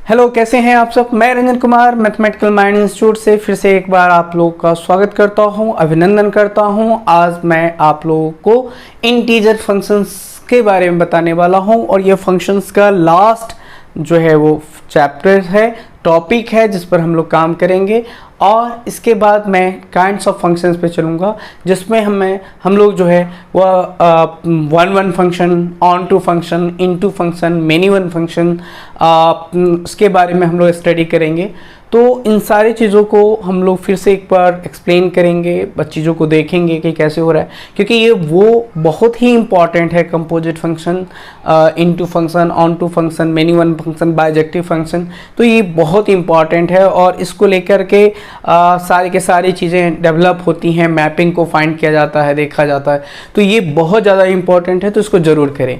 Hello, कैसे हैं आप सब। मैं Ranjan Kumar mathematical mind institute से फिर से एक बार आप लोग का स्वागत करता हूं, अभिनंदन करता हूं। आज मैं आप लोगों को इंटीजर फंक्शंस के बारे में बताने वाला हूं और ये फंक्शंस का लास्ट जो है वो चैप्टर है, टॉपिक है जिस पर हम लोग काम करेंगे। और इसके बाद मैं काइंड्स ऑफ फंक्शंस पे चलूँगा जिसमें हम लोग जो है वह one function, onto function, into function, many one function, उसके बारे में हम लोग स्टडी करेंगे। तो इन सारी चीज़ों को हम लोग फिर से एक बार एक्सप्लेन करेंगे, चीज़ों को देखेंगे कि कैसे हो रहा है, क्योंकि ये वो बहुत ही इंपॉर्टेंट है। Composite function, into function, onto function, many one function, bijective function, तो ये बहुत इंपॉर्टेंट है और इसको लेकर के सारी के सारी चीज़ें डेवलप होती हैं, मैपिंग को फाइंड किया जाता है, देखा जाता है। तो ये बहुत ज़्यादा इंपॉर्टेंट है, तो इसको ज़रूर करें।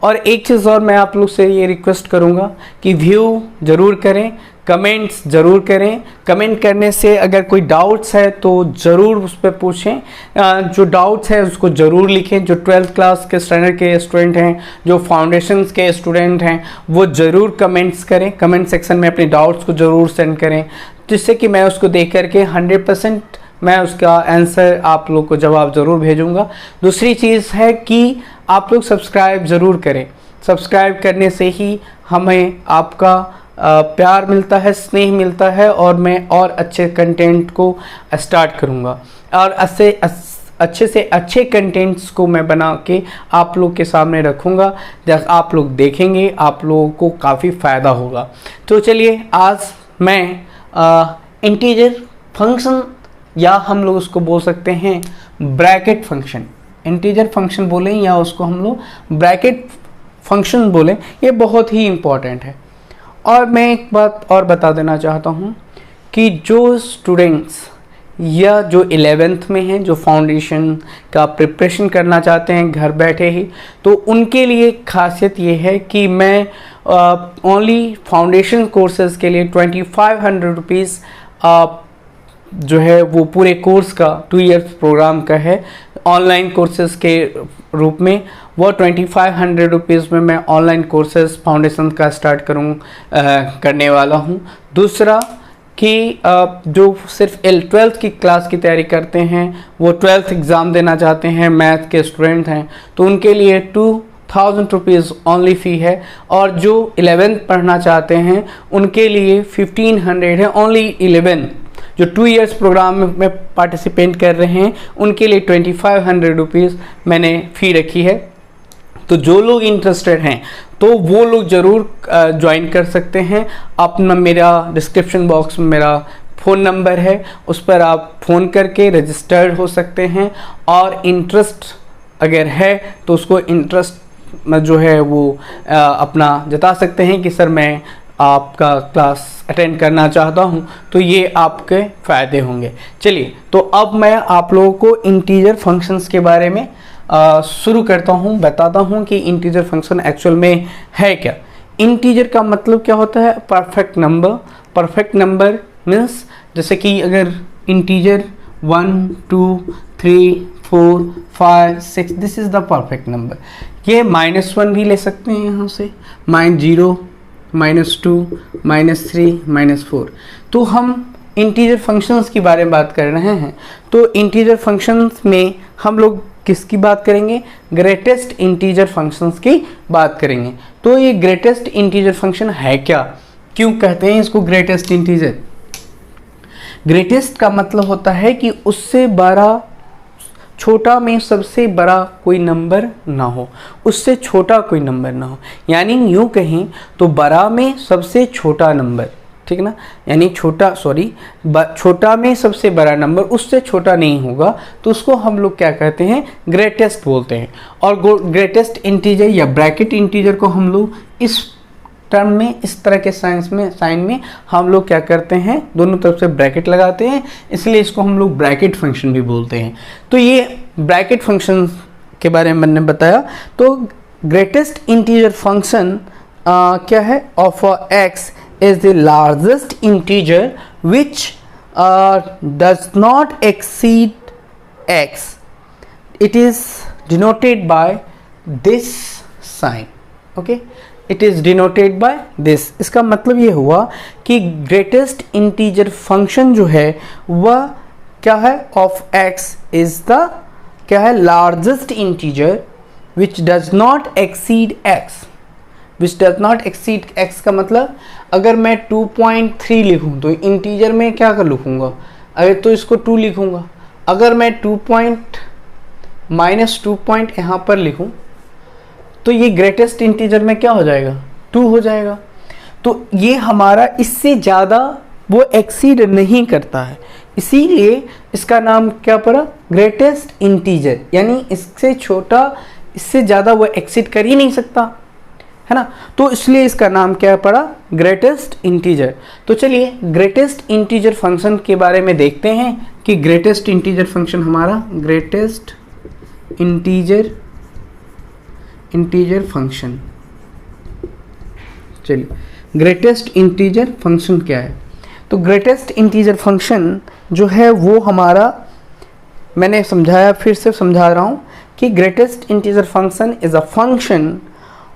और एक चीज़ और मैं आप लोग से ये रिक्वेस्ट करूँगा कि व्यू ज़रूर करें, कमेंट्स ज़रूर करें। कमेंट करने से अगर कोई डाउट्स है तो ज़रूर उस पर पूछें, जो डाउट्स है उसको ज़रूर लिखें। जो 12th क्लास के स्टैंडर्ड के स्टूडेंट हैं, जो फाउंडेशंस के स्टूडेंट हैं, वो ज़रूर कमेंट्स करें। कमेंट सेक्शन में अपने डाउट्स को ज़रूर सेंड करें, जिससे कि मैं उसको देख करके 100% मैं उसका आंसर आप लोग को जवाब ज़रूर भेजूँगा। दूसरी चीज़ है कि आप लोग सब्सक्राइब ज़रूर करें। सब्सक्राइब करने से ही हमें आपका प्यार मिलता है, स्नेह मिलता है और मैं और अच्छे कंटेंट को स्टार्ट करूँगा और अच्छे से अच्छे कंटेंट्स को मैं बना के आप लोग के सामने रखूँगा। जब आप लोग देखेंगे आप लोगों को काफ़ी फ़ायदा होगा। तो चलिए, आज मैं इंटीजर फंक्शन, या हम लोग उसको बोल सकते हैं ब्रैकेट फंक्शन, इंटीजर फंक्शन बोलें या उसको हम लोग ब्रैकेट फंक्शन बोलें, ये बहुत ही इम्पॉर्टेंट है। और मैं एक बात और बता देना चाहता हूँ कि जो स्टूडेंट्स या जो 11th में हैं, जो फाउंडेशन का प्रिपरेशन करना चाहते हैं घर बैठे ही, तो उनके लिए खासियत ये है कि मैं ओनली फाउंडेशन कोर्सेज़ के लिए 2500 रुपीज़ जो है वो पूरे कोर्स का 2 इयर्स प्रोग्राम का है, ऑनलाइन कोर्सेज़ के रूप में। वो 2500 रुपीज़ में मैं ऑनलाइन कोर्सेज़ फाउंडेशन का स्टार्ट करने वाला हूँ। दूसरा कि जो सिर्फ 12th की क्लास की तैयारी करते हैं, वो 12th एग्ज़ाम देना चाहते हैं, मैथ के स्टूडेंट हैं, तो उनके लिए 2000 रुपीज़ ओनली फ़ी है। और जो 11th पढ़ना चाहते हैं उनके लिए 1500 है। ओनली 11 जो 2 इयर्स प्रोग्राम में पार्टिसिपेट कर रहे हैं उनके लिए 2500 रुपीज़ मैंने फ़ी रखी है। तो जो लोग इंटरेस्टेड हैं तो वो लोग ज़रूर ज्वाइन कर सकते हैं। अपना मेरा डिस्क्रिप्शन बॉक्स में मेरा फ़ोन नंबर है, उस पर आप फ़ोन करके रजिस्टर्ड हो सकते हैं। और इंटरेस्ट अगर है तो उसको इंटरेस्ट में जो है वो अपना जता सकते हैं कि सर मैं आपका क्लास अटेंड करना चाहता हूं, तो ये आपके फ़ायदे होंगे। चलिए, तो अब मैं आप लोगों को इंटीजर फंक्शंस के बारे में शुरू करता हूं, बताता हूं कि इंटीजर फंक्शन एक्चुअल में है क्या। इंटीजर का मतलब क्या होता है? Perfect number. Perfect number means जैसे कि अगर integer 1 2 3 4 5 6, this is the perfect number. ये -1 भी ले सकते हैं यहाँ से, -0, -2, -3, -4। तो हम इंटीजर फंक्शंस के बारे में बात कर रहे हैं। तो इंटीजर फंक्शंस में हम लोग किसकी बात करेंगे? ग्रेटेस्ट इंटीजर फंक्शंस की बात करेंगे। तो ये ग्रेटेस्ट इंटीजर फंक्शन है क्या? क्यों कहते हैं इसको ग्रेटेस्ट इंटीजर? ग्रेटेस्ट का मतलब होता है कि उससे बड़ा, छोटा में सबसे बड़ा कोई नंबर ना हो, उससे छोटा कोई नंबर ना हो। यानी यूँ कहें तो बड़ा में सबसे छोटा नंबर, ठीक ना? यानी छोटा में सबसे बड़ा नंबर, उससे छोटा नहीं होगा, तो उसको हम लोग क्या कहते हैं? ग्रेटेस्ट बोलते हैं। और ग्रेटेस्ट इंटीजर या ब्रैकेट इंटीजर को हम लोग इस टर्म में, इस तरह के साइन में हम लोग क्या करते हैं? दोनों तरफ से ब्रैकेट लगाते हैं, इसलिए इसको हम लोग ब्रैकेट फंक्शन भी बोलते हैं। तो ये ब्रैकेट फंक्शन के बारे में मैंने बताया। तो ग्रेटेस्ट इंटीजर फंक्शन क्या है? Of x is the largest integer which does not exceed x. It is denoted by this sign. Okay, it is denoted by this. इसका मतलब ये हुआ कि ग्रेटेस्ट इंटीजर फंक्शन जो है वह क्या है, ऑफ x इज द क्या है, largest integer which does not exceed x। Which does not exceed x का मतलब अगर मैं 2.3 लिखूँ तो इंटीजर में क्या कर लिखूँगा, अगर तो इसको 2 लिखूँगा। अगर मैं -2 यहाँ पर लिखूँ तो ये ग्रेटेस्ट इंटीजर में क्या हो जाएगा, 2 हो जाएगा। तो ये हमारा इससे ज़्यादा वो एक्सीड नहीं करता है, इसीलिए इसका नाम क्या पड़ा, ग्रेटेस्ट इंटीजर। यानी इससे छोटा, इससे ज़्यादा वो एक्सीड कर ही नहीं सकता, है ना। तो इसलिए इसका नाम क्या पड़ा, ग्रेटेस्ट इंटीजर। तो चलिए ग्रेटेस्ट इंटीजर फंक्शन के बारे में देखते हैं कि ग्रेटेस्ट इंटीजर फंक्शन हमारा, ग्रेटेस्ट इंटीजर फंक्शन, चलिए ग्रेटेस्ट इंटीजर फंक्शन क्या है। तो ग्रेटेस्ट इंटीजर फंक्शन जो है वो हमारा, मैंने समझाया, फिर से समझा रहा हूँ कि greatest integer function is a function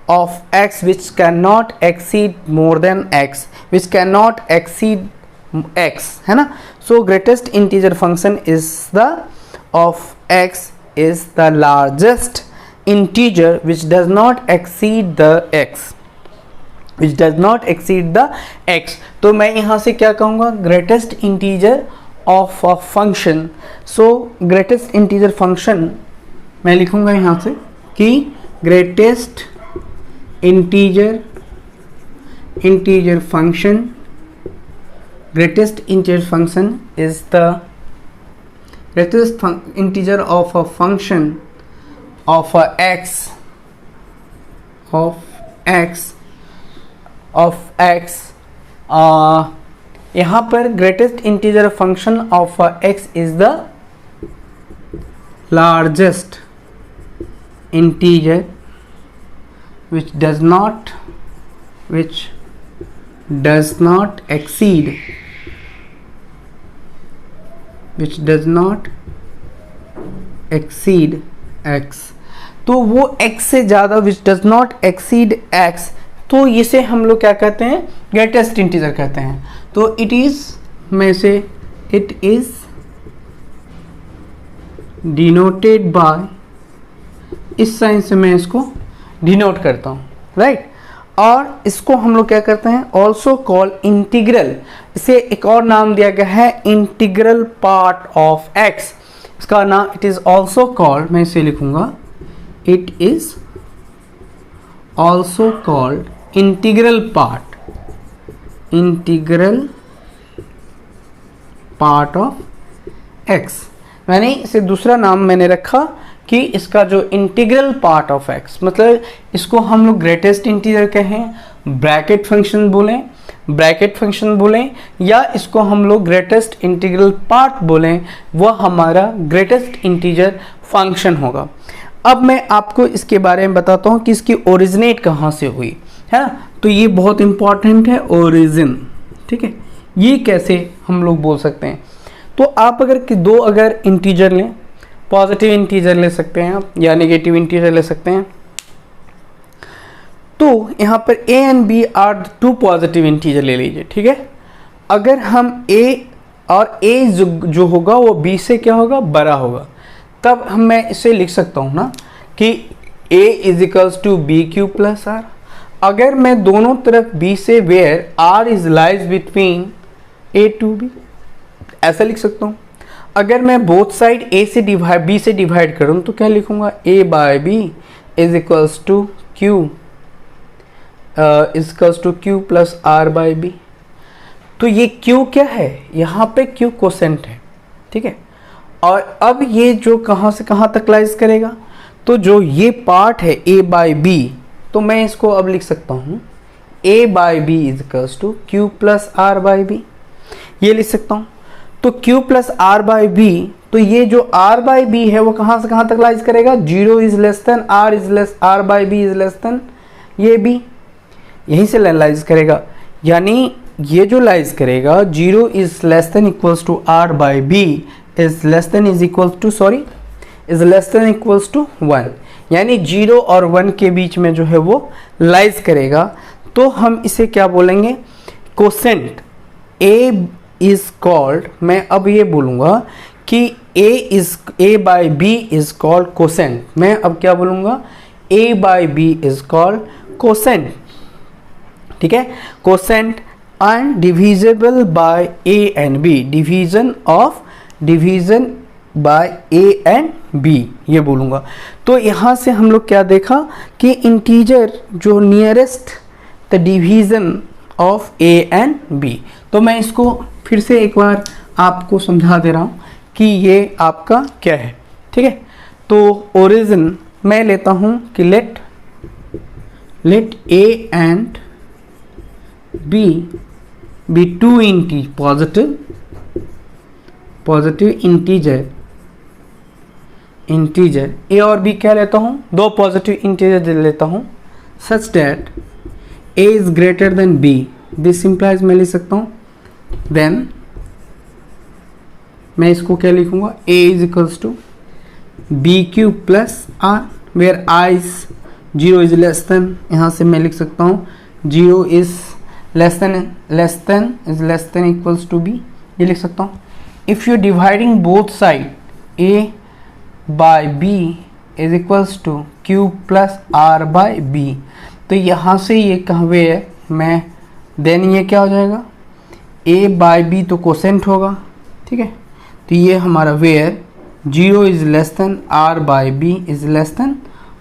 of x which cannot exceed more than x, which cannot exceed x, है ना। so greatest integer function is the of x is the largest integer which does not exceed the x, which does not exceed the x। तो मैं यहाँ से क्या कहूँगा, greatest integer of a function। so greatest integer function मैं लिखूँगा यहाँ से कि greatest integer function, greatest integer function is the greatest integer of a function of a x यहाँ पर greatest integer function of a x is the largest integer which does not exceed x। तो वो x से ज़्यादा which does not exceed x, तो इसे हम लोग क्या कहते हैं, ग्रेटेस्ट इंटीजर कहते हैं। तो इट इज डिनोटेड बाय, इस साइन से मैं इसको डिनोट करता हूँ, राइट। और इसको हम लोग क्या करते हैं, ऑल्सो कॉल इंटीग्रल। इसे एक और नाम दिया गया है, इंटीग्रल पार्ट ऑफ एक्स। इसका नाम इट इज ऑल्सो कॉल्ड, मैं इसे लिखूंगा, it is also called integral part of x. मैंने इसे दूसरा नाम मैंने रखा कि इसका जो इंटीग्रल पार्ट ऑफ एक्स, मतलब इसको हम लोग ग्रेटेस्ट इंटीजर कहें, ब्रैकेट फंक्शन बोलें या इसको हम लोग ग्रेटेस्ट इंटीग्रल पार्ट बोलें, वह हमारा ग्रेटेस्ट इंटीजर फंक्शन होगा। अब मैं आपको इसके बारे में बताता हूँ कि इसकी ओरिजिनेट कहाँ से हुई, है ना। तो ये बहुत इंपॉर्टेंट है, ओरिजिन, ठीक है। ये कैसे हम लोग बोल सकते हैं, तो आप अगर इंटीजर लें, पॉजिटिव इंटीजर ले सकते हैं आप या नेगेटिव इंटीजर ले सकते हैं। तो यहाँ पर a and b are 2 positive integer ले लीजिए, ठीक है। अगर हम a और a जो होगा वो b से क्या होगा, बड़ा होगा, तब मैं इसे लिख सकता हूँ ना कि a is equals to b q plus r. अगर मैं दोनों तरफ b से where r is lies between a to b, ऐसा लिख सकता हूँ। अगर मैं बोथ साइड a से डिवाइड b से डिवाइड करूँ तो क्या लिखूंगा, a by b is equals to q plus r by b। तो ये q क्या है, यहाँ पे q कोसेंट है, ठीक है। और अब ये जो कहाँ से कहाँ तक लाइज करेगा, तो जो ये पार्ट है a बाय b, तो मैं इसको अब लिख सकता हूँ a by b is equals to q plus r by b, ये लिख सकता हूँ। तो q plus r by b, तो ये जो r बाई b है वो कहाँ से कहाँ तक लाइज करेगा, 0 is less than r by b is less then ये b, यहीं से लाइज करेगा। यानी ये जो लाइज करेगा 0 is less than equals to r by b is less than is equals to 1। यानी 0 और 1 के बीच में जो है वो लाइज करेगा, तो हम इसे क्या बोलेंगे, कोसेंट। a इज कॉल्ड, मैं अब ये बोलूँगा कि a by b is called quotient. मैं अब क्या बोलूँगा, a by b is called quotient, ठीक है, quotient and divisible by a and b, division by a and b, ये बोलूँगा। तो यहाँ से हम लोग क्या देखा कि इंटीजर जो nearest the division of a and b। तो मैं इसको फिर से एक बार आपको समझा दे रहा हूँ कि ये आपका क्या है, ठीक है। तो ओरिजिन मैं लेता हूँ कि let a and b be two positive integer a और b क्या लेता हूँ, दो पॉजिटिव इंटीजर लेता हूँ, such that a is greater than b। This implies मैं लिख सकता हूँ देन, मैं इसको क्या लिखूंगा, a is equals to b q plus r, where i is 0 is less than, यहाँ से मैं लिख सकता हूँ 0 is less than equals to b, ये लिख सकता हूँ। If you dividing both side a by b is equals to q plus r by b, तो यहाँ से ये कहाँ है, मैं देन ये क्या हो जाएगा, a बाय b तो कोसेंट होगा, ठीक है। तो ये हमारा where 0 is less than r by b is less than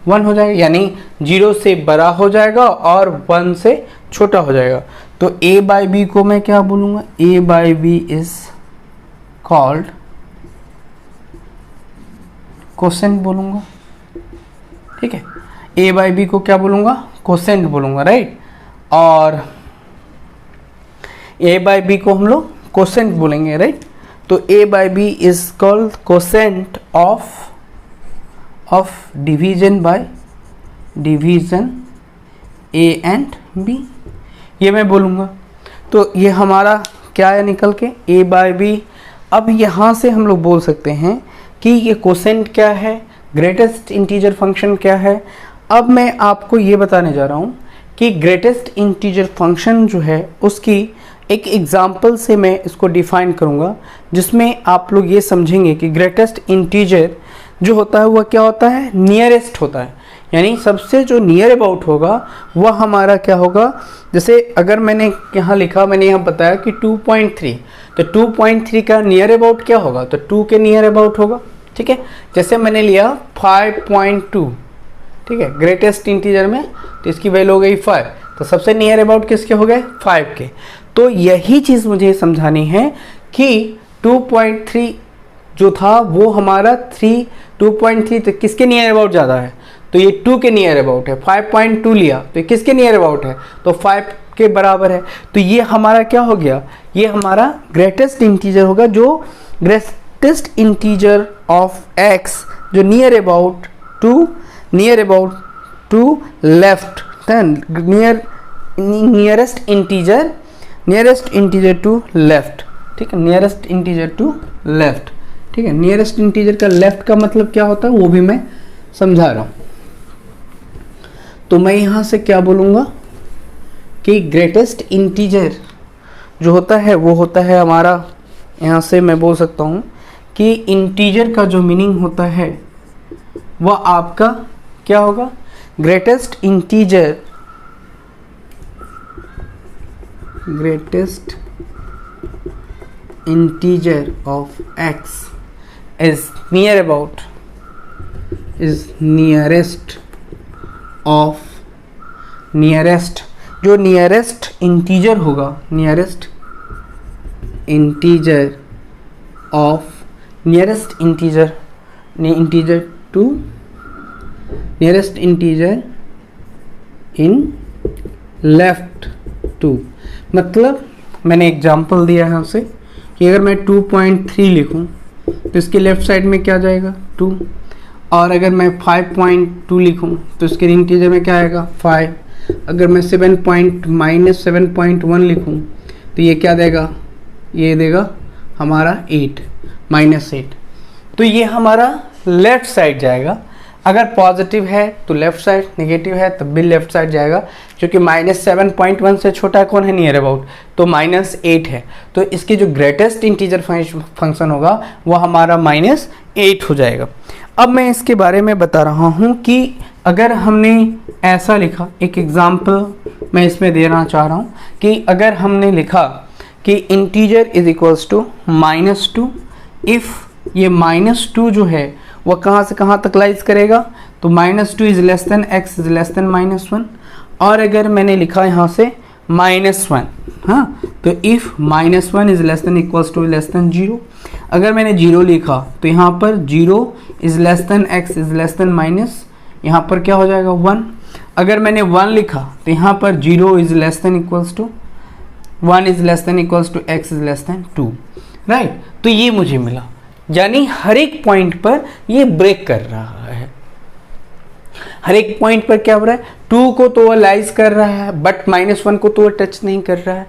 1 हो जाएगा, यानी 0 से बड़ा हो जाएगा और 1 से छोटा हो जाएगा। तो a बाय b को मैं क्या बोलूँगा, a by b is called quotient बोलूँगा, ठीक है। a बाय b को क्या बोलूँगा, कोसेंट बोलूँगा, राइट। और a बाय b को हम लोग कोसेंट बोलेंगे, राइट। तो a by b is called quotient of division a and b, ये मैं बोलूँगा। तो ये हमारा क्या है निकल के, a बाय b। अब यहाँ से हम लोग बोल सकते हैं कि ये कोसेंट क्या है, ग्रेटेस्ट इंटीजर फंक्शन क्या है। अब मैं आपको ये बताने जा रहा हूँ कि ग्रेटेस्ट इंटीजर फंक्शन जो है उसकी एक एग्जाम्पल से मैं इसको डिफाइन करूँगा, जिसमें आप लोग ये समझेंगे कि ग्रेटेस्ट इंटीजर जो होता है वह क्या होता है, नियरेस्ट होता है, यानी सबसे जो नियर अबाउट होगा वह हमारा क्या होगा। जैसे अगर मैंने यहाँ लिखा, मैंने यहाँ बताया कि 2.3, तो 2.3 का नियर अबाउट क्या होगा, तो 2 के नियर अबाउट होगा, ठीक है। जैसे मैंने लिया 5.2, ठीक है, ग्रेटेस्ट इंटीजर में, तो इसकी वैल्यू हो गई 5, तो सबसे नियर अबाउट किसके हो गए, 5 के। तो यही चीज़ मुझे समझानी है कि 2.3 जो था वो हमारा 2.3 तो किसके नियर अबाउट ज़्यादा है, तो ये 2 के नियर अबाउट है। 5.2 लिया तो ये किसके नियर अबाउट है, तो 5 के बराबर है। तो ये हमारा क्या हो गया, ये हमारा ग्रेटेस्ट इंटीजर होगा, जो ग्रेटेस्ट इंटीजर ऑफ x जो near about to left, then nearest integer to left, ठीक है, नियरेस्ट इंटीजर टू लेफ्ट, ठीक है। नियरेस्ट इंटीजर का लेफ्ट का मतलब क्या होता है वो भी मैं समझा रहा हूँ। तो मैं यहाँ से क्या बोलूँगा कि ग्रेटेस्ट इंटीजर जो होता है वो होता है हमारा, यहाँ से मैं बोल सकता हूँ कि इंटीजर का जो मीनिंग होता है वह आपका क्या होगा, greatest integer of x is nearest जो नियरेस्ट इंटीजर होगा, nearest integer in left to, मतलब मैंने एग्जांपल दिया है उसे कि अगर मैं 2.3 लिखूं तो इसके लेफ्ट साइड में क्या जाएगा 2, और अगर मैं 5.2 लिखूं तो इसके इंटीजर में क्या आएगा 5। अगर मैं -7.1 लिखूं तो ये क्या देगा, ये देगा हमारा 8 -8। तो ये हमारा लेफ्ट साइड जाएगा। अगर पॉजिटिव है तो लेफ्ट साइड, नेगेटिव है तब भी लेफ्ट साइड जाएगा, क्योंकि -7.1 से छोटा कौन है नियर अबाउट, तो -8 है, तो इसकी जो ग्रेटेस्ट इंटीजर फंक्शन होगा वो हमारा -8 हो जाएगा। अब मैं इसके बारे में बता रहा हूँ कि अगर हमने ऐसा लिखा, एक एग्जाम्पल मैं इसमें देना चाह रहा हूँ कि अगर हमने लिखा कि integer is equals to -2, if ये -2 जो है वह कहाँ से कहाँ तक लाइज करेगा, तो -2 is less than x is less than -1, और अगर मैंने लिखा यहाँ से -1, हाँ, तो if -1 is less than equals to less than 0, अगर मैंने 0 लिखा तो यहाँ पर 0 is less than x is less than minus, यहाँ पर क्या हो जाएगा 1, अगर मैंने 1 लिखा तो यहाँ पर 0 is less than equals to 1 is less than equals to x is less than 2, right. तो ये मुझे मिला, यानी हर एक पॉइंट पर ये ब्रेक कर रहा है, हर एक पॉइंट पर क्या हो रहा है, 2 को तो वह लाइज कर रहा है बट -1 को तो वह टच नहीं कर रहा है,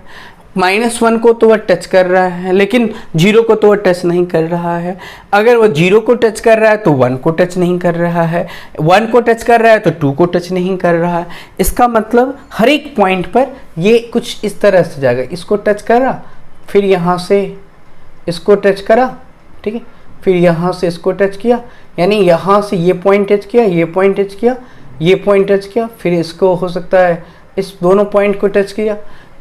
-1 को तो वह टच कर रहा है लेकिन 0 को तो वह टच नहीं कर रहा है, अगर वह 0 को टच कर रहा है तो 1 को टच नहीं कर रहा है, 1 को टच कर रहा है तो 2 को टच नहीं कर रहा है। इसका मतलब हर एक पॉइंट पर ये कुछ इस तरह से जाएगा, इसको टच करा, फिर यहाँ से इसको टच करा, ठीक है, फिर यहाँ से इसको टच किया, यानी यहाँ से ये पॉइंट टच किया, ये पॉइंट टच किया, ये पॉइंट टच किया, फिर इसको हो सकता है इस दोनों पॉइंट को टच किया।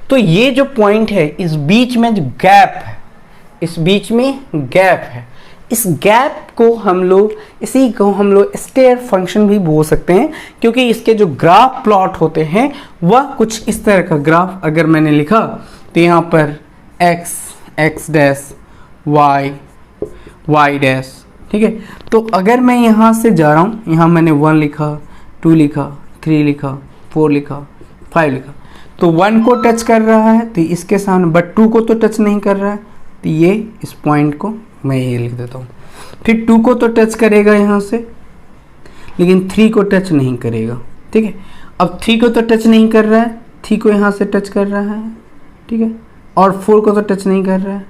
तो ये जो पॉइंट है इस बीच में जो गैप है, इस बीच में गैप है, इस गैप को हम लोग, इसी को हम लोग स्टेयर फंक्शन भी बोल सकते हैं, क्योंकि इसके जो ग्राफ प्लॉट होते हैं वह कुछ इस तरह का ग्राफ अगर मैंने लिखा तो यहाँ पर x डैश y डैश, ठीक है। तो अगर मैं यहाँ से जा रहा हूँ, यहाँ मैंने 1 लिखा, 2 लिखा, 3 लिखा, 4 लिखा, 5 लिखा, तो 1 को टच कर रहा है तो इसके सामने, बट 2 को तो टच नहीं कर रहा है, तो ये इस पॉइंट को मैं ये लिख देता हूँ, फिर 2 को तो टच करेगा यहाँ से लेकिन 3 को टच नहीं करेगा, ठीक है। अब 3 को तो टच नहीं कर रहा है, 3 को यहाँ से टच कर रहा है, ठीक है, और 4 को तो टच नहीं कर रहा है,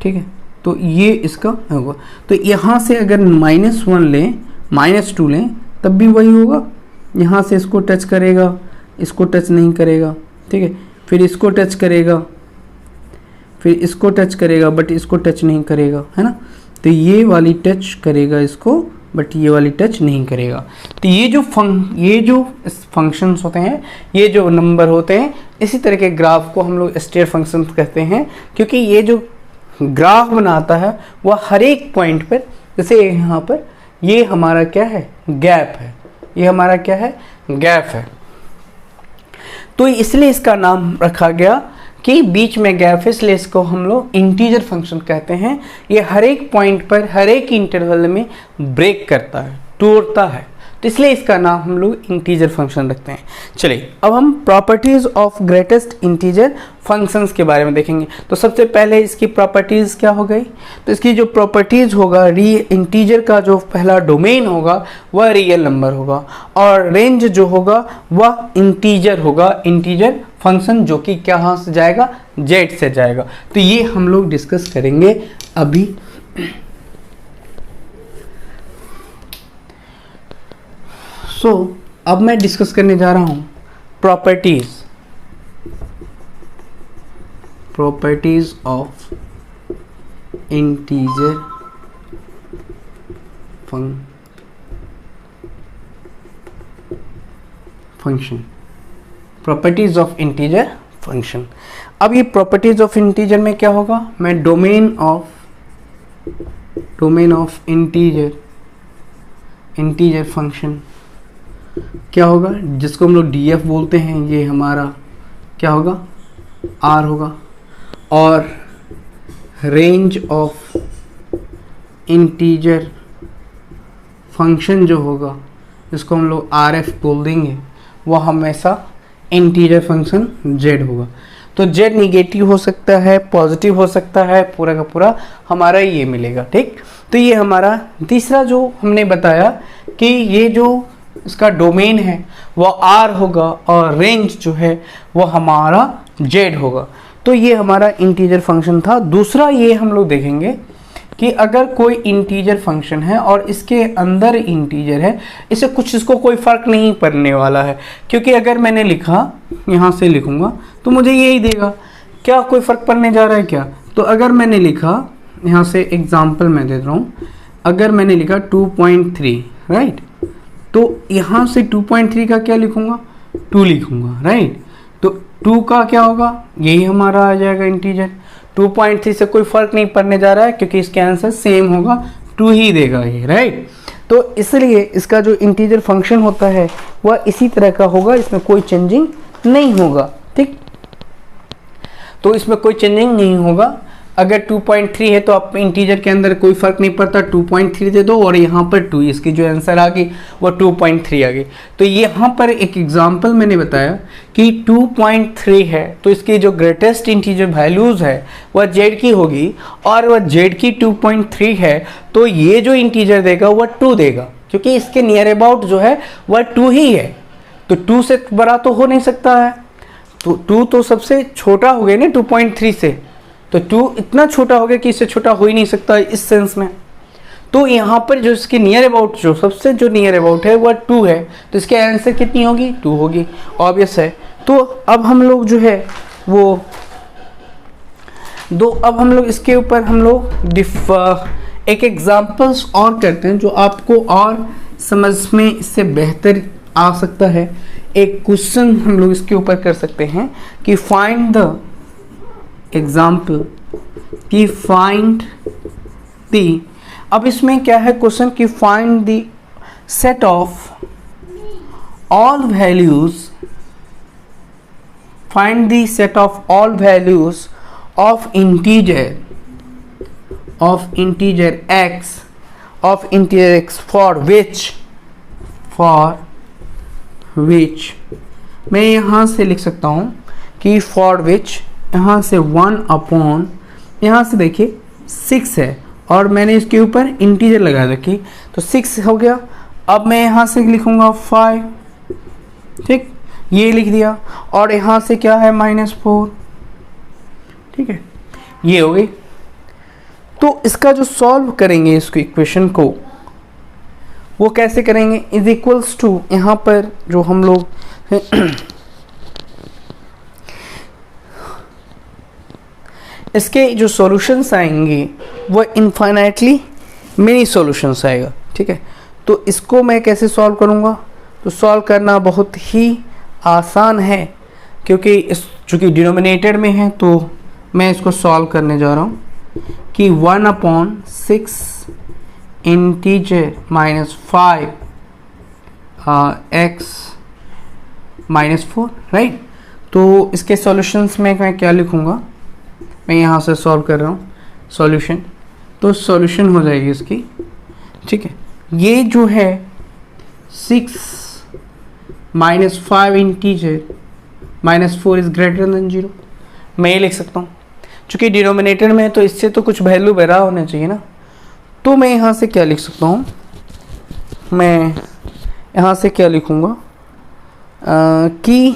ठीक है। तो ये इसका होगा, तो यहाँ से अगर -1 लें, -2 लें तब भी वही होगा, यहाँ से इसको टच करेगा, इसको टच नहीं करेगा, ठीक है, फिर इसको टच करेगा, फिर इसको टच करेगा बट इसको टच नहीं करेगा, है ना, तो ये वाली टच करेगा इसको बट ये वाली टच नहीं करेगा। तो ये जो फंक्शंस होते हैं, ये जो नंबर होते हैं, इसी तरह के ग्राफ को हम लोग स्टेयर फंक्शंस कहते हैं, क्योंकि ये जो ग्राफ बनाता है वह हर एक पॉइंट पर, जैसे यहाँ पर ये हमारा क्या है, गैप है, ये हमारा क्या है, गैप है, तो इसलिए इसका नाम रखा गया कि बीच में गैप है, इसलिए इसको हम लोग इंटीजर फंक्शन कहते हैं। ये हर एक पॉइंट पर, हर एक इंटरवल में ब्रेक करता है, तोड़ता है, तो इसलिए इसका नाम हम लोग इंटीजर फंक्शन रखते हैं। चलिए अब हम properties of greatest integer functions के बारे में देखेंगे। तो सबसे पहले इसकी प्रॉपर्टीज क्या हो गई, तो इसकी जो प्रॉपर्टीज होगा, इंटीजर का जो पहला डोमेन होगा वह रियल नंबर होगा, और रेंज जो होगा वह इंटीजर होगा, इंटीजर फंक्शन जो कि कहाँ से जाएगा, जेड से जाएगा। तो ये हम लोग डिस्कस करेंगे अभी। अब मैं डिस्कस करने जा रहा हूं properties of integer function, properties of integer function. अब ये प्रॉपर्टीज ऑफ इंटीजर में क्या होगा, मैं डोमेन ऑफ इंटीजर फंक्शन क्या होगा, जिसको हम लोग डीएफ बोलते हैं, ये हमारा क्या होगा, आर होगा, और रेंज ऑफ इंटीजर फंक्शन जो होगा, जिसको हम लोग आर एफ बोल देंगे, वह हमेशा इंटीजर फंक्शन जेड होगा। तो जेड निगेटिव हो सकता है, पॉजिटिव हो सकता है, पूरा का पूरा हमारा ये मिलेगा, ठीक। तो ये हमारा तीसरा जो हमने बताया कि ये जो इसका डोमेन है वो आर होगा और रेंज जो है वो हमारा जेड होगा। तो ये हमारा इंटीजर फंक्शन था। दूसरा ये हम लोग देखेंगे कि अगर कोई इंटीजर फंक्शन है और इसके अंदर इंटीजर है, इसे कुछ इसको कोई फ़र्क नहीं पड़ने वाला है, क्योंकि अगर मैंने लिखा यहाँ से लिखूँगा तो मुझे यही देगा, क्या कोई फ़र्क पड़ने जा रहा है क्या? तो अगर मैंने लिखा यहाँ से एग्जाम्पल मैं दे रहा हूँ, अगर मैंने लिखा 2.3 राइट, तो यहाँ से 2.3 का क्या लिखूँगा? 2 लिखूँगा राइट। तो 2 का क्या होगा? यही हमारा आ जाएगा इंटीजर। 2.3 से कोई फ़र्क नहीं पड़ने जा रहा है क्योंकि इसके आंसर सेम होगा, 2 ही देगा ये राइट। तो इसलिए इसका जो इंटीजर फंक्शन होता है वह इसी तरह का होगा, इसमें कोई चेंजिंग नहीं होगा। ठीक, तो इसमें कोई चेंजिंग नहीं होगा। अगर 2.3 है तो आप इंटीजर के अंदर कोई फ़र्क नहीं पड़ता, 2.3 दे दो और यहाँ पर 2, इसकी जो आंसर आ गई वो 2.3 आ गई। तो यहाँ पर एक एग्जांपल मैंने बताया कि 2.3 है तो इसकी जो ग्रेटेस्ट इंटीजर वैल्यूज़ है वह z की होगी, और वह z की 2.3 है तो ये जो इंटीजर देगा वह 2 देगा, क्योंकि इसके नियर अबाउट जो है वह 2 ही है। तो 2 से बड़ा तो हो नहीं सकता है, तो 2 तो सबसे छोटा हो गया ना 2.3 से, तो 2 इतना छोटा हो गया कि इससे छोटा हो ही नहीं सकता इस सेंस में। तो यहाँ पर जो इसके नियर अबाउट, जो सबसे जो नियर अबाउट है वह 2 है, तो इसके आंसर कितनी होगी? 2 होगी, ऑब्वियस है। तो अब हम लोग जो है वो अब हम लोग इसके ऊपर हम लोग एक एग्जाम्पल्स और करते हैं जो आपको और समझ में इससे बेहतर आ सकता है। एक क्वेश्चन हम लोग इसके ऊपर कर सकते हैं कि फाइंड द एग्जाम्पल, कि फाइंड दी, अब इसमें क्या है क्वेश्चन कि find the set of all values, find the set of all values of integer x for which मैं यहाँ से लिख सकता हूँ कि फॉर विच यहाँ से 1 अपॉन, यहाँ से देखिए 6 है और मैंने इसके ऊपर इंटीजर लगा रखी तो 6 हो गया। अब मैं यहाँ से लिखूँगा 5, ठीक, ये लिख दिया, और यहाँ से क्या है -4, ठीक है, ये हो गई। तो इसका जो सॉल्व करेंगे इसको इक्वेशन को, वो कैसे करेंगे? इज इक्वल्स टू, यहाँ पर जो हम लोग इसके जो सॉल्यूशंस आएंगे वो इनफाइनाइटली मिनी सॉल्यूशंस आएगा, ठीक है। तो इसको मैं कैसे सॉल्व करूँगा? तो सॉल्व करना बहुत ही आसान है, क्योंकि चूँकि डिनोमिनेटर में है तो मैं इसको सॉल्व करने जा रहा हूँ कि 1/6 इंटीजर -5 x -4, राइट। तो इसके सॉल्यूशंस में मैं क्या लिखूँगा? मैं यहाँ से सॉल्व कर रहा हूँ सॉल्यूशन, तो सॉल्यूशन हो जाएगी इसकी, ठीक है। ये जो है 6 -5 इंटीजर -4 इज ग्रेटर देन 0, मैं ये लिख सकता हूँ। चूँकि डिनोमिनेटर में तो इससे तो कुछ वैल्यू बड़ा होना चाहिए ना, तो मैं यहाँ से क्या लिख सकता हूँ? मैं यहाँ से क्या लिखूँगा कि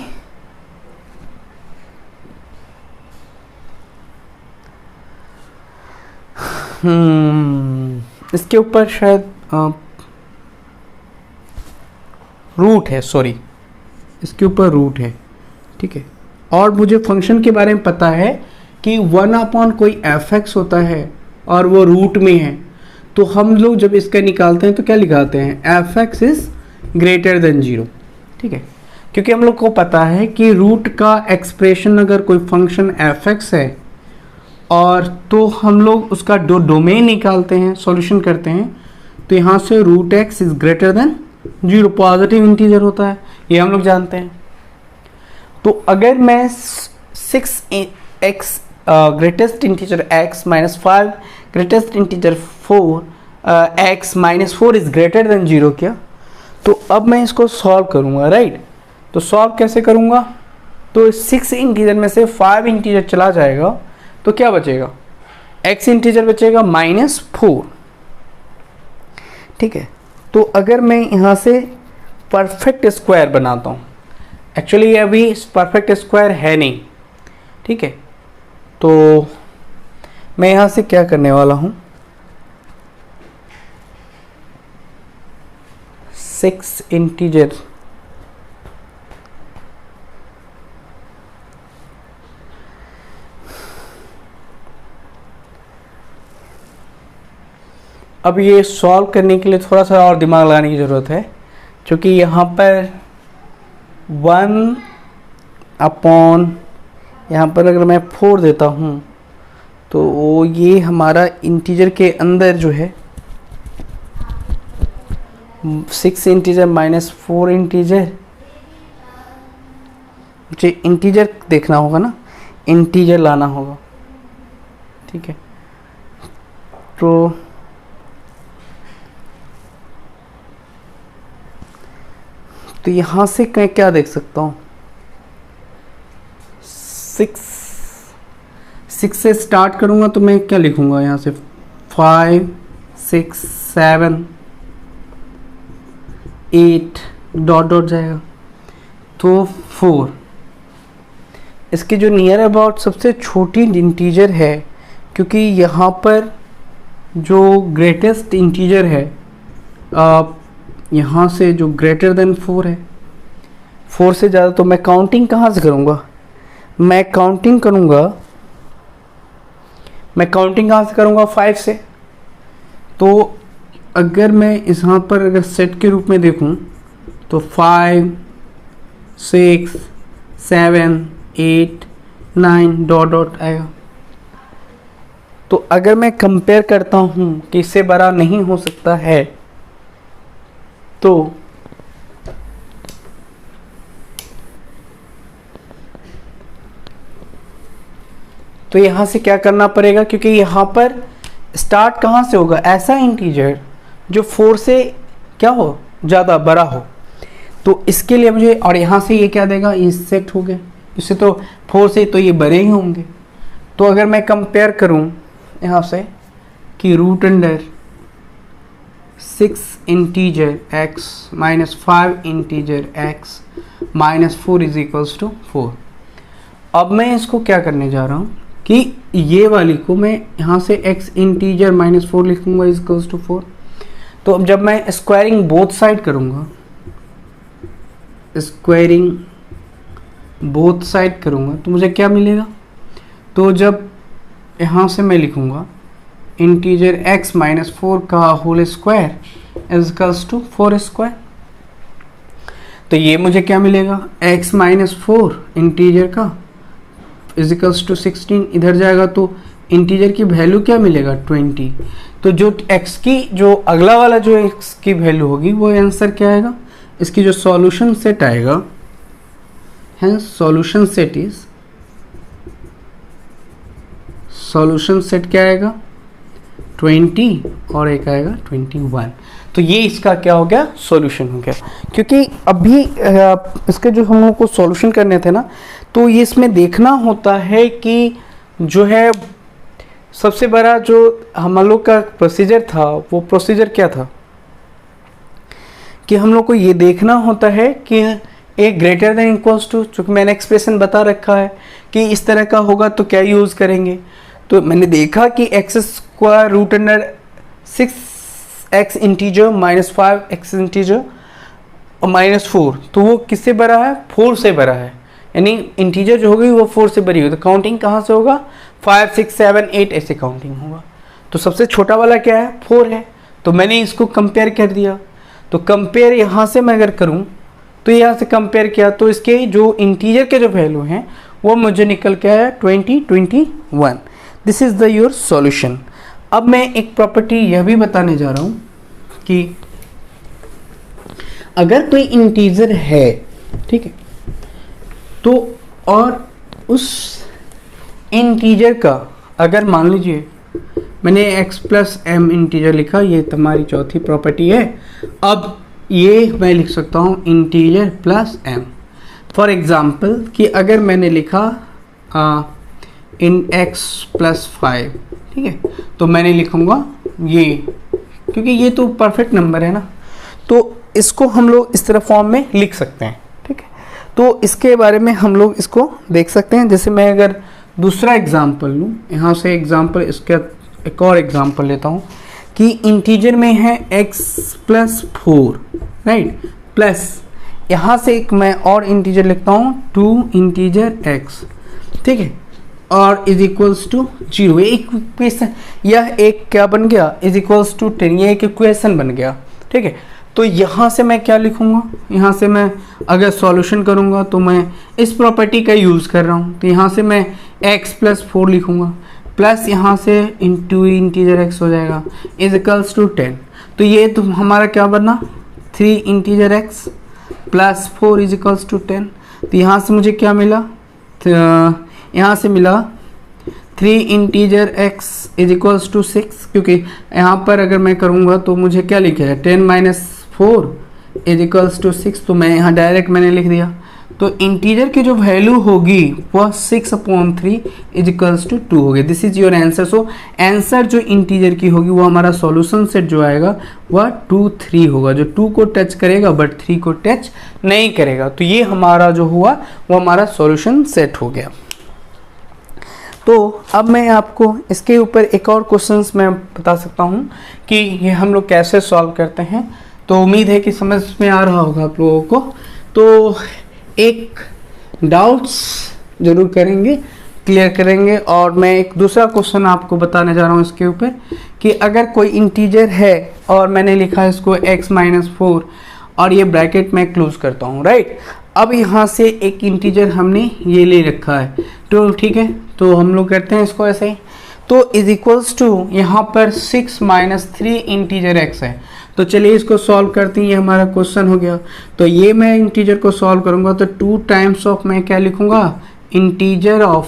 इसके ऊपर शायद रूट है, सॉरी, इसके ऊपर रूट है, ठीक है। और मुझे फंक्शन के बारे में पता है कि 1 कोई f(x) होता है और वो रूट में है, तो हम लोग जब इसका निकालते हैं तो क्या लिखाते हैं? f(x) इज ग्रेटर देन 0, ठीक है। क्योंकि हम लोग को पता है कि रूट का एक्सप्रेशन अगर कोई फंक्शन f(x) है और तो हम लोग उसका डोमेन निकालते हैं, सॉल्यूशन करते हैं, तो यहाँ से √x is greater than 0, positive integer होता है, ये हम लोग जानते हैं। तो अगर मैं 6x greatest integer x -5 greatest integer 4 x -4 is greater than 0 क्या, तो अब मैं इसको सॉल्व करूँगा, राइट। तो सॉल्व कैसे करूँगा? तो 6 इंटीजर में से 5 इंटीजर चला जाएगा तो क्या बचेगा? x इंटीजर बचेगा -4, ठीक है। तो अगर मैं यहाँ से परफेक्ट स्क्वायर बनाता हूँ, एक्चुअली ये अभी परफेक्ट स्क्वायर है नहीं, ठीक है। तो मैं यहाँ से क्या करने वाला हूँ 6 इंटीजर अब ये सॉल्व करने के लिए थोड़ा सा और दिमाग लगाने की ज़रूरत है, क्योंकि यहाँ पर 1 अपॉन यहाँ पर अगर मैं 4 देता हूँ तो ये हमारा इंटीजर के अंदर जो है 6 इंटीजर माइनस 4 इंटीजर, मुझे इंटीजर देखना होगा ना, इंटीजर लाना होगा, ठीक है। तो यहाँ से मैं क्या देख सकता हूँ, 6 से स्टार्ट करूँगा तो मैं क्या लिखूँगा यहाँ से 5 6 7 8 डॉट डॉट जाएगा तो 4। इसके जो नियर अबाउट सबसे छोटी इंटीजर है, क्योंकि यहाँ पर जो ग्रेटेस्ट इंटीजर है यहाँ से जो ग्रेटर देन 4 है, 4 से ज़्यादा, तो मैं काउंटिंग कहाँ से करूँगा, मैं काउंटिंग कहाँ से करूँगा 5 से। तो अगर मैं यहाँ पर अगर सेट के रूप में देखूँ तो 5 6 7 8 9 डॉट डॉट आएगा। तो अगर मैं कंपेयर करता हूँ कि इससे बड़ा नहीं हो सकता है, तो यहाँ से क्या करना पड़ेगा, क्योंकि यहाँ पर स्टार्ट कहाँ से होगा, ऐसा इंटीजर जो 4 से क्या हो, ज़्यादा बड़ा हो। तो इसके लिए मुझे, और यहाँ से ये क्या देगा, ये सेट हो गया, इससे तो 4 से तो ये बड़े ही होंगे। तो अगर मैं कंपेयर करूँ यहाँ से कि root under 6 integer x minus 5 integer x minus 4 is equals to 4। अब मैं इसको क्या करने जा रहा हूँ कि ये वाली को मैं यहाँ से x इंटीजर माइनस 4 लिखूँगा इज इक्वल्स टू 4। तो अब जब मैं स्क्वायरिंग बोथ साइड करूँगा, स्क्वायरिंग बोथ साइड करूँगा तो मुझे क्या मिलेगा, तो जब यहाँ से मैं लिखूँगा इंटीजर x माइनस 4 का whole square is equals to 4 square, तो ये मुझे क्या मिलेगा, x माइनस 4 इंटीजर का इज इक्वल्स टू 16, इधर जाएगा तो इंटीजर की वैल्यू क्या मिलेगा 20। तो जो x की जो अगला वाला जो x की वैल्यू होगी वो आंसर क्या आएगा, इसकी जो सॉल्यूशन सेट आएगा है, सॉल्यूशन सेट क्या आएगा 20 और एक आएगा 21। तो ये इसका क्या हो गया, सॉल्यूशन हो गया। क्योंकि अभी इसके जो हम लोग को सॉल्यूशन करने थे ना, तो ये इसमें देखना होता है कि जो है सबसे बड़ा जो हम लोग का प्रोसीजर था, वो प्रोसीजर क्या था कि हम लोग को ये देखना होता है कि ए ग्रेटर देन इक्वल्स टू, चूँकि मैंने एक्सप्रेशन बता रखा है कि इस तरह का होगा तो क्या यूज़ करेंगे। तो मैंने देखा कि x square root under 6x integer minus 5x integer और माइनस 4, तो वो किससे बड़ा है, 4 से बड़ा है, यानी इंटीजर जो होगी वो 4 से बड़ी होगी। तो काउंटिंग कहाँ से होगा, 5 6 7 8 ऐसे काउंटिंग होगा। तो सबसे छोटा वाला क्या है, 4 है, तो मैंने इसको कंपेयर कर दिया। तो कंपेयर यहाँ से मैं अगर करूँ तो यहाँ से कंपेयर किया तो इसके जो इंटीजर के जो वैल्यू हैं वो मुझे निकल के आया 20 21। This is the your solution. अब मैं एक प्रॉपर्टी यह भी बताने जा रहा हूँ कि अगर कोई इंटीजर है, ठीक है, तो और उस इंटीजर का अगर मान लीजिए मैंने x प्लस एम इंटीजर लिखा, ये तुम्हारी चौथी प्रॉपर्टी है। अब ये मैं लिख सकता हूँ integer plus M. For example कि अगर मैंने लिखा इन x प्लस 5, ठीक है, तो मैंने लिखूँगा ये, क्योंकि ये तो परफेक्ट नंबर है ना, तो इसको हम लोग इस तरह फॉर्म में लिख सकते हैं, ठीक है। तो इसके बारे में हम लोग इसको देख सकते हैं। जैसे मैं अगर दूसरा एग्जाम्पल लूँ, यहाँ से एग्जाम्पल, इसका एक और एग्जाम्पल लेता हूँ कि इंटीजर में है x प्लस 4, राइट, प्लस यहाँ से एक मैं और इंटीजर लिखता हूँ 2 इंटीजर x, ठीक है, और इज इक्वल्स टू 0। इक्वेशन, यह एक क्या बन गया, इज इक्वल्स टू 10, ये एक इक्वेशन बन गया, ठीक है। तो यहाँ से मैं क्या लिखूँगा, यहाँ से मैं अगर सॉल्यूशन करूँगा तो मैं इस प्रॉपर्टी का यूज़ कर रहा हूँ, तो यहाँ से मैं x प्लस 4 लिखूँगा, प्लस यहाँ से इंटू इंटीजर x हो जाएगा इज इक्वल्स टू 10। तो ये तो हमारा क्या बना, 3 integer x plus 4 is equals to 10। तो यहाँ से मुझे क्या मिला, यहाँ से मिला 3 integer x is equals to 6, क्योंकि यहाँ पर अगर मैं करूँगा तो मुझे क्या लिखेगा 10 माइनस 4 इज इक्वल्स टू 6, तो मैं यहाँ डायरेक्ट मैंने लिख दिया। तो इंटीजर की जो वैल्यू होगी वह 6/3 इज इक्वल्स टू 2 हो गया। This is your answer. So answer जो इंटीजर की होगी वो हमारा सॉल्यूशन सेट जो आएगा वह 2 3 होगा, जो 2 को टच करेगा बट 3 को टच नहीं करेगा। तो ये हमारा जो हुआ वो हमारा सॉल्यूशन सेट हो गया। तो अब मैं आपको इसके ऊपर एक और क्वेश्चंस मैं बता सकता हूँ कि ये हम लोग कैसे सॉल्व करते हैं। तो उम्मीद है कि समझ में आ रहा होगा आप लोगों को। तो एक डाउट्स ज़रूर करेंगे, क्लियर करेंगे, और मैं एक दूसरा क्वेश्चन आपको बताने जा रहा हूँ इसके ऊपर कि अगर कोई इंटीजर है और मैंने लिखा है इसको x माइनस 4 और ये ब्रैकेट में क्लोज करता हूँ, राइट। अब यहाँ से एक इंटीजर हमने ये ले रखा है, तो ठीक है, तो हम लोग करते हैं इसको ऐसे ही। तो इज इक्वल्स टू यहाँ पर 6 माइनस 3 इंटीजर x है। तो चलिए इसको सॉल्व करते हैं, ये हमारा क्वेश्चन हो गया। तो ये मैं इंटीजर को सॉल्व करूँगा तो 2 टाइम्स ऑफ मैं क्या लिखूँगा, इंटीजर ऑफ,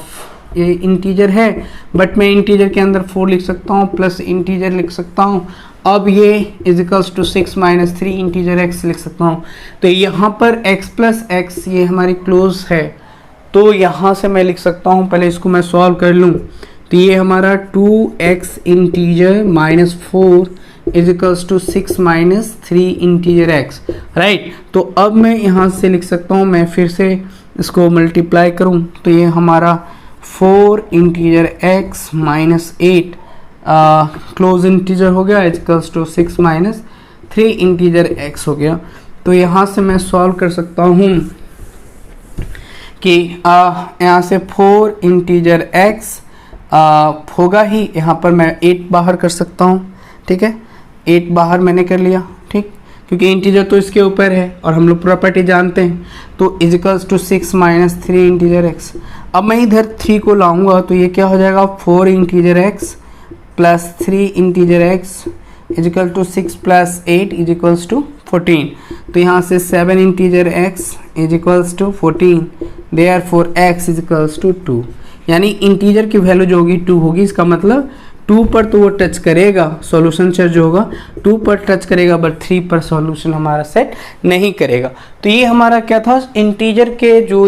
ये इंटीजर है बट मैं इंटीजर के अंदर 4 लिख सकता हूँ प्लस इंटीजर लिख सकता हूँ। अब ये is equals to 6 minus 3 integer x लिख सकता हूँ। तो यहाँ पर x प्लस x ये हमारी क्लोज है, तो यहाँ से मैं लिख सकता हूँ, पहले इसको मैं सॉल्व कर लूँ। तो ये हमारा 2x integer minus 4 is equals to 6 minus 3 integer x, right. तो अब मैं यहाँ से लिख सकता हूँ, मैं फिर से इसको मल्टीप्लाई करूँ तो ये हमारा 4 integer x minus 8 close integer हो गया is equals to 6 minus 3 integer x हो गया। तो यहाँ से मैं सॉल्व कर सकता हूँ कि यहाँ से 4 इंटीजर x होगा ही, यहाँ पर मैं 8 बाहर कर सकता हूँ, ठीक है, 8 बाहर मैंने कर लिया, ठीक, क्योंकि इंटीजर तो इसके ऊपर है और हम लोग प्रॉपर्टी जानते हैं। तो is equals to 6 minus 3 integer x। अब मैं इधर 3 को लाऊंगा तो ये क्या हो जाएगा, 4 integer x plus 3 integer x is equal to 6 plus 8 is equals to 14। तो यहाँ से 7 integer x is equals to 14, therefore x is equals to 2। यानी इंटीजर की वैल्यू जो होगी 2 होगी, इसका मतलब 2 पर तो वो टच करेगा, सॉल्यूशन सेट जो होगा 2 पर टच करेगा बट 3 पर सॉल्यूशन हमारा सेट नहीं करेगा। तो ये हमारा क्या था, इंटीजर के जो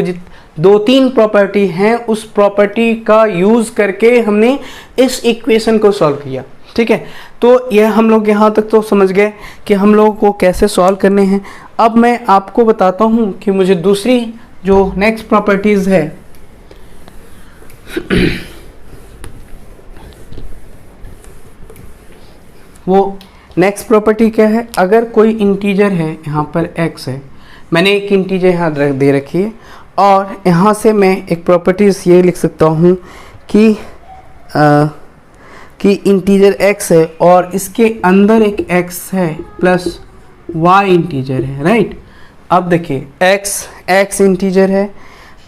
2-3 प्रॉपर्टी हैं उस प्रॉपर्टी का यूज़ करके हमने इस इक्वेशन को सॉल्व किया, ठीक है। तो यह हम लोग यहाँ तक तो समझ गए कि हम लोगों को कैसे सॉल्व करने हैं। अब मैं आपको बताता हूँ कि मुझे दूसरी जो नेक्स्ट प्रॉपर्टीज़ है वो नेक्स्ट प्रॉपर्टी क्या है। अगर कोई इंटीजर है, यहाँ पर x है, मैंने एक इंटीजर यहाँ दे रखी है और यहाँ से मैं एक प्रॉपर्टीज ये लिख सकता हूँ कि इंटीजर x है और इसके अंदर एक x है प्लस y इंटीजर है, राइट। अब देखिए x इंटीजर है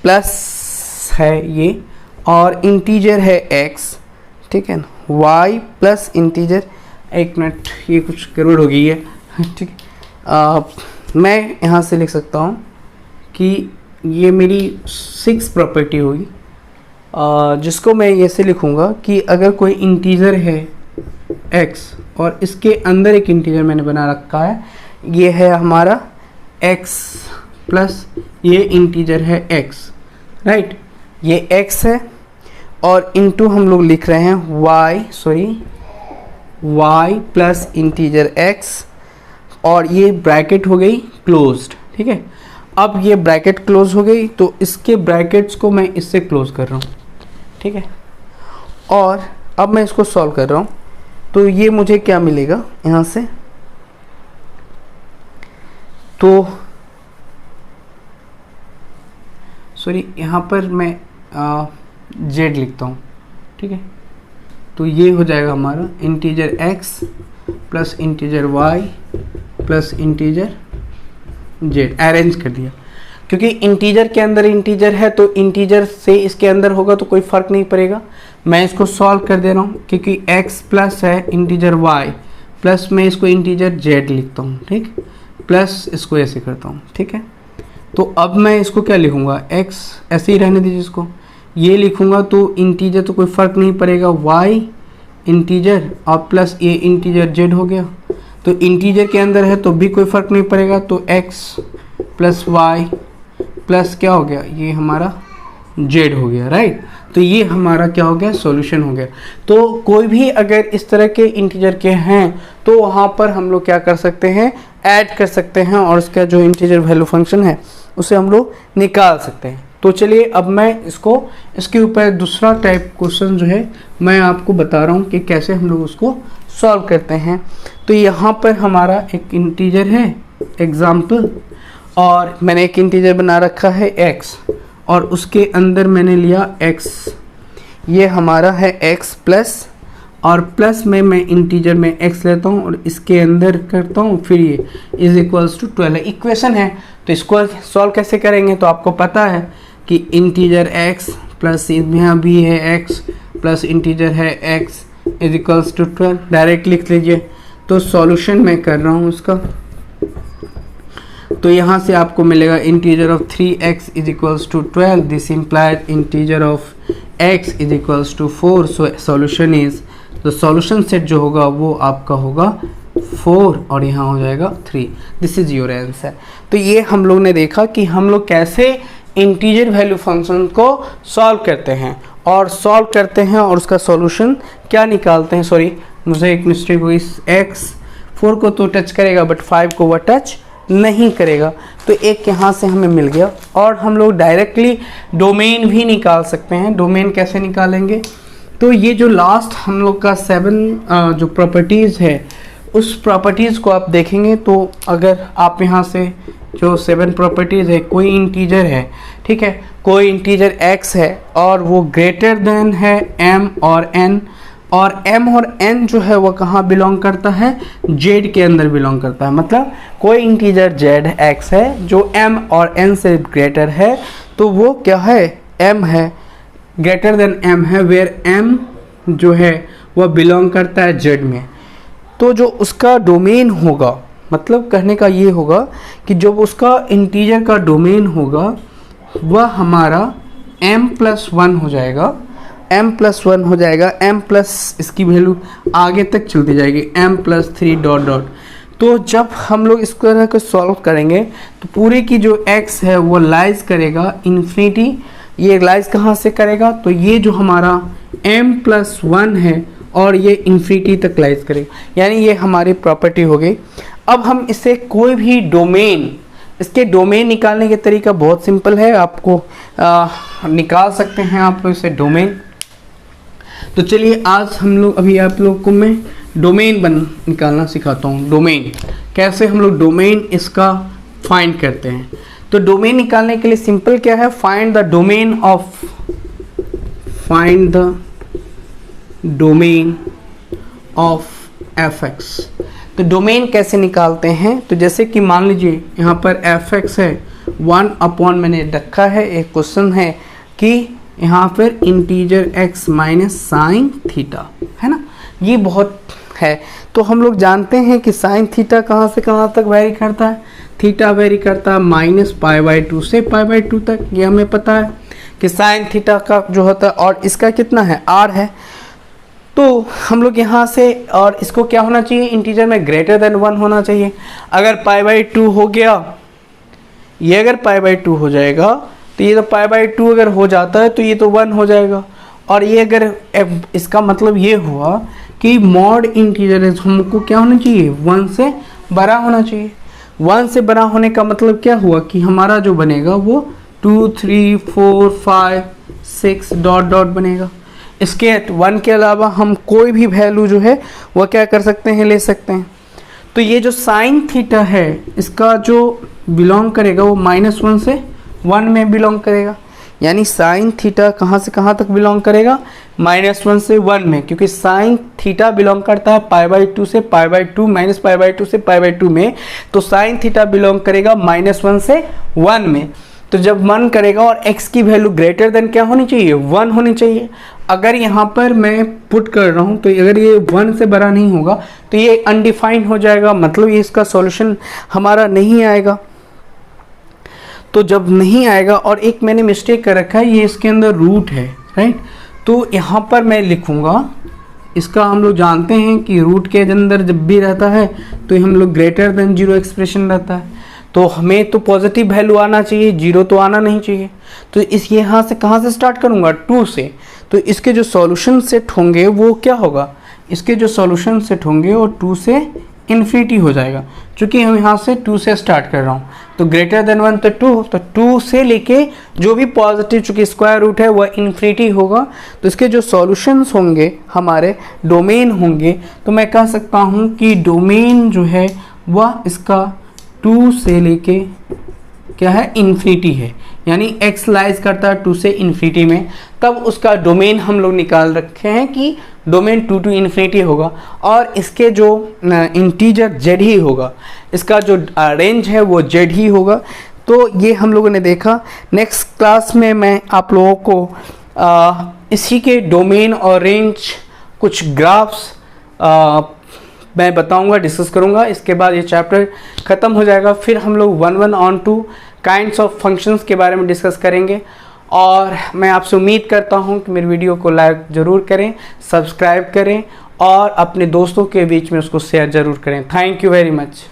प्लस है ये और इंटीजर है x, ठीक है ना, y प्लस इंटीजर, एक मिनट ये कुछ गड़बड़ हो गई है, ठीक है। मैं यहाँ से लिख सकता हूँ कि ये मेरी 6 प्रॉपर्टी होगी, जिसको मैं ये से लिखूँगा कि अगर कोई इंटीजर है x और इसके अंदर एक इंटीजर मैंने बना रखा है, ये है हमारा x प्लस ये इंटीजर है x, राइट, ये x है और इनटू हम लोग लिख रहे हैं y प्लस इंटीजर x और ये ब्रैकेट हो गई क्लोज्ड, ठीक है। अब ये ब्रैकेट क्लोज हो गई तो इसके ब्रैकेट्स को मैं इससे क्लोज कर रहा हूँ, ठीक है। और अब मैं इसको सॉल्व कर रहा हूँ, तो ये मुझे क्या मिलेगा यहाँ से, तो सॉरी यहाँ पर मैं जेड लिखता हूँ, ठीक है। तो ये हो जाएगा हमारा integer x plus integer y plus integer z, arrange कर दिया। क्योंकि इंटीजर के अंदर इंटीजर है तो इंटीजर से इसके अंदर होगा तो कोई फ़र्क नहीं पड़ेगा। मैं इसको सॉल्व कर दे रहा हूँ क्योंकि x प्लस है इंटीजर y प्लस मैं इसको इंटीजर z लिखता हूँ, ठीक, प्लस इसको ऐसे करता हूँ, ठीक है। तो अब मैं इसको क्या लिखूँगा, x ऐसे ही रहने दीजिए, इसको ये लिखूँगा तो इंटीजर तो कोई फ़र्क नहीं पड़ेगा, y इंटीजर और प्लस ये इंटीजर z हो गया। तो इंटीजर के अंदर है तो भी कोई फ़र्क नहीं पड़ेगा, तो x प्लस y प्लस क्या हो गया, ये हमारा z हो गया, राइट। तो ये हमारा क्या हो गया, सॉल्यूशन हो गया। तो कोई भी अगर इस तरह के इंटीजर के हैं तो वहाँ पर हम लोग क्या कर सकते हैं, ऐड कर सकते हैं और उसका जो इंटीजर वैल्यू फंक्शन है उसे हम लोग निकाल सकते हैं। तो चलिए अब मैं इसके ऊपर दूसरा टाइप क्वेश्चन जो है मैं आपको बता रहा हूँ कि कैसे हम लोग उसको सॉल्व करते हैं। तो यहाँ पर हमारा एक इंटीजर है एग्जाम्पल, और मैंने एक इंटीजर बना रखा है x और उसके अंदर मैंने लिया x, ये हमारा है x प्लस, और प्लस में मैं इंटीजर में x लेता हूँ और इसके अंदर करता हूँ, फिर ये इज इक्वल्स टू 12 इक्वेशन है। तो इसको सॉल्व कैसे करेंगे, तो आपको पता है कि इंटीजर x प्लस यहाँ भी है x प्लस इंटीजर है x is equals to 12, direct लिख लीजिए। तो सॉल्यूशन मैं कर रहा हूँ उसका, तो यहाँ से आपको मिलेगा integer of 3x is equals to 12, this implied integer of x is equals to 4। So solution is, तो सॉल्यूशन सेट जो होगा वो आपका होगा 4 और यहाँ हो जाएगा 3। This is your answer. तो ये हम लोग ने देखा कि हम लोग कैसे इंटीजर वैल्यू फंक्शन को सॉल्व करते हैं और उसका सॉल्यूशन क्या निकालते हैं। सॉरी मुझे एक मिस्टेक हुई, x 4 को तो टच करेगा बट 5 को वह टच नहीं करेगा। तो एक यहाँ से हमें मिल गया और हम लोग डायरेक्टली डोमेन भी निकाल सकते हैं। डोमेन कैसे निकालेंगे, तो ये जो लास्ट हम लोग का 7 जो प्रॉपर्टीज़ है उस प्रॉपर्टीज़ को आप देखेंगे तो अगर आप यहाँ से जो 7 प्रॉपर्टीज़ है, कोई इंटीजर है, ठीक है, कोई इंटीजर x है और वो ग्रेटर देन है m और n, और m और n जो है वो कहाँ बिलोंग करता है, z के अंदर बिलोंग करता है। मतलब कोई इंटीजर z x है जो m और n से ग्रेटर है तो वो क्या है, m है, ग्रेटर देन m है, वेयर m जो है वह बिलोंग करता है z में। तो जो उसका डोमेन होगा, मतलब कहने का ये होगा कि जब उसका इंटीजर का डोमेन होगा वह हमारा m+1 हो जाएगा, m+1 हो जाएगा, m प्लस इसकी वैल्यू आगे तक चलती जाएगी m+3 डॉट डॉट। तो जब हम लोग इस तरह को सॉल्व करेंगे तो पूरे की जो x है वो लाइज करेगा इन्फिनिटी। ये लाइज कहाँ से करेगा, तो ये जो हमारा m+1 है और ये इन्फिनिटी तक लाइज करेगा, यानी ये हमारी प्रॉपर्टी हो गई। अब हम इसे कोई भी डोमेन, इसके डोमेन निकालने के तरीका बहुत सिंपल है, आपको निकाल सकते हैं आप लोग इसे डोमेन। तो चलिए आज हम लोग अभी आप लोग को मैं डोमेन निकालना सिखाता हूँ। डोमेन कैसे हम लोग डोमेन इसका फाइंड करते हैं। तो डोमेन निकालने के लिए सिंपल क्या है, find the domain of fx। तो डोमेन कैसे निकालते हैं, तो जैसे कि मान लीजिए यहाँ पर fx है 1 मैंने रखा है, एक क्वेश्चन है कि यहाँ पर integer x minus sine theta है ना, ये बहुत है। तो हम लोग जानते हैं कि साइन थीटा कहाँ से कहाँ तक वेरी करता है, थीटा वेरी करता है -π/2 से π/2 तक, ये हमें पता है कि साइन थीटा का जो होता है, और इसका कितना है r है। तो हम लोग यहाँ से, और इसको क्या होना चाहिए, इंटीजर में ग्रेटर देन 1 होना चाहिए। अगर π/2 हो गया, ये अगर π/2 हो जाएगा तो ये तो π/2 अगर हो जाता है तो ये तो 1 हो जाएगा। और ये अगर इसका मतलब ये हुआ कि मॉड इंटीजर हमको क्या होना चाहिए, 1 से बड़ा होना चाहिए। 1 से बड़ा होने का मतलब क्या हुआ कि हमारा जो बनेगा वो 2 3 4 5 6 डॉट डॉट बनेगा। इसके 1 के अलावा हम कोई भी वैल्यू जो है वह क्या कर सकते हैं, ले सकते हैं। तो ये जो साइन थीटा है इसका जो बिलोंग करेगा वो -1 से 1 में बिलोंग करेगा, यानी साइन थीटा कहाँ से कहाँ तक बिलोंग करेगा, -1 से 1 में, क्योंकि साइन थीटा बिलोंग करता है π/2 से π/2 -π/2 से π/2 में, तो साइन थीटा बिलोंग करेगा -1 से 1 में। तो जब 1 करेगा और x की वैल्यू ग्रेटर देन क्या होनी चाहिए, 1 होनी चाहिए। अगर यहाँ पर मैं पुट कर रहा हूँ तो अगर ये 1 से बड़ा नहीं होगा तो ये अनडिफाइंड हो जाएगा, मतलब ये इसका सॉल्यूशन हमारा नहीं आएगा। तो जब नहीं आएगा, और एक मैंने मिस्टेक कर रखा है, ये इसके अंदर रूट है, राइट। तो यहाँ पर मैं लिखूँगा, इसका हम लोग जानते हैं कि रूट के अंदर जब भी रहता है तो हम लोग ग्रेटर देन 0 एक्सप्रेशन रहता है, तो हमें तो पॉजिटिव वैल्यू आना चाहिए, 0 तो आना नहीं चाहिए। तो इस यहाँ से कहाँ से स्टार्ट करूँगा, 2 से। तो इसके जो सॉल्यूशन सेट होंगे वो क्या होगा, इसके जो सॉल्यूशन सेट होंगे वो 2 से इन्फिनिटी हो जाएगा, क्योंकि हम यहाँ से 2 से स्टार्ट कर रहा हूँ। तो ग्रेटर देन 1 तो 2, तो 2 से लेके जो भी पॉजिटिव, चूँकि स्क्वायर रूट है वह इन्फिनिटी होगा, तो इसके जो सॉल्यूशंस होंगे हमारे डोमेन होंगे, तो मैं कह सकता हूँ कि डोमेन जो है वह इसका 2 से लेके क्या है, इन्फिनिटी है, यानी x लाइज करता है 2 से इन्फिनिटी में। तब उसका डोमेन हम लोग निकाल रखे हैं कि डोमेन 2 to इन्फिनिटी होगा, और इसके जो इंटीजर z ही होगा, इसका जो रेंज है वो z ही होगा। तो ये हम लोगों ने देखा। नेक्स्ट क्लास में मैं आप लोगों को इसी के डोमेन और रेंज कुछ ग्राफ्स मैं बताऊंगा, डिस्कस करूंगा। इसके बाद ये चैप्टर ख़त्म हो जाएगा, फिर हम लोग 1 on 2 काइंड्स ऑफ फंक्शंस के बारे में डिस्कस करेंगे। और मैं आपसे उम्मीद करता हूं कि मेरी वीडियो को लाइक ज़रूर करें, सब्सक्राइब करें और अपने दोस्तों के बीच में उसको शेयर ज़रूर करें। Thank you very much.